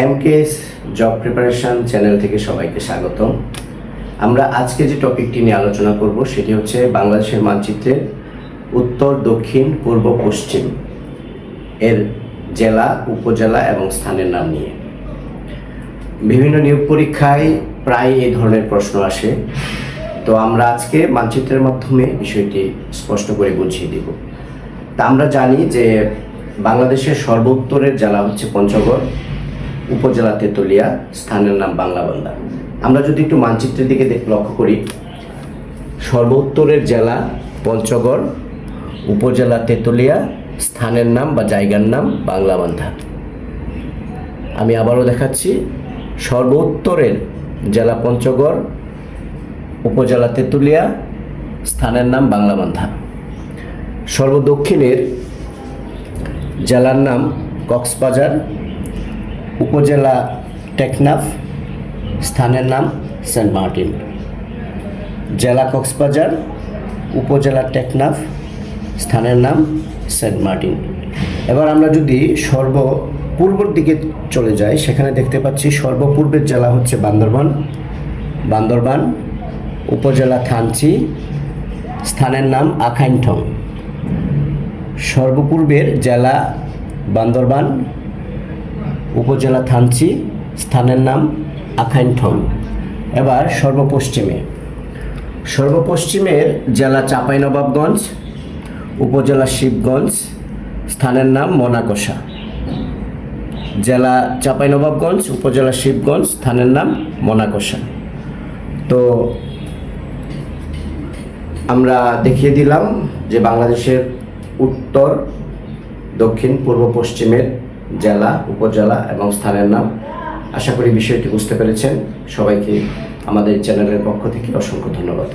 MKS job preparation channel থেকে সবাইকে স্বাগতম। আমরা আজকে যে টপিকটি নিয়ে আলোচনা করব সেটি হচ্ছে বাংলাদেশের মানচিত্রের উত্তর, দক্ষিণ, পূর্ব, পশ্চিম এর জেলা, উপজেলা এবং স্থানের নাম নিয়ে। বিভিন্ন নিয়োগ পরীক্ষায় প্রায় এই ধরনের প্রশ্ন আসে, তো আমরা আজকে মানচিত্রের মাধ্যমে বিষয়টি স্পষ্ট করে বুঝিয়ে দিব। তা আমরা জানি যে বাংলাদেশের সর্বোত্তরের জেলা হচ্ছে পঞ্চগড়, উপজেলা তেতুলিয়া, স্থানের নাম বাংলাবান্ধা। আমরা যদি একটু মানচিত্রের দিকে লক্ষ্য করি, সর্বোত্তরের জেলা পঞ্চগড়, উপজেলা তেতুলিয়া, স্থানের নাম বা জায়গার নাম বাংলাবান্ধা। আমি আবারও দেখাচ্ছি, সর্বোত্তরের জেলা পঞ্চগড়, উপজেলা তেতুলিয়া, স্থানের নাম বাংলাবান্ধা। সর্বদক্ষিণের জেলার নাম কক্সবাজার, উপজেলা টেকনাফ, স্থানের নাম সেন্ট মার্টিন। জেলা কক্সবাজার, উপজেলা টেকনাফ, স্থানের নাম সেন্ট মার্টিন। এবার আমরা যদি সর্বপূর্বর দিকে চলে যাই, সেখানে দেখতে পাচ্ছি সর্বপূর্বের জেলা হচ্ছে বান্দরবান, উপজেলা থানচি, স্থানের নাম আখাইনঠং। সর্বপূর্বের জেলা বান্দরবান, উপজেলা থানচি, স্থানের নাম আখাইনঠং। এবার সর্বপশ্চিমের জেলা চাঁপাইনবাবগঞ্জ, উপজেলা শিবগঞ্জ, স্থানের নাম মোনাকোষা। জেলা চাঁপাইনবাবগঞ্জ, উপজেলা শিবগঞ্জ, স্থানের নাম মোনাকোষা। তো আমরা দেখিয়ে দিলাম যে বাংলাদেশের উত্তর, দক্ষিণ, পূর্ব, পশ্চিমের জেলা, উপজেলা এবং স্থানের নাম। আশা করি বিষয়টি বুঝতে পেরেছেন। সবাইকে আমাদের চ্যানেলের পক্ষ থেকে অসংখ্য ধন্যবাদ।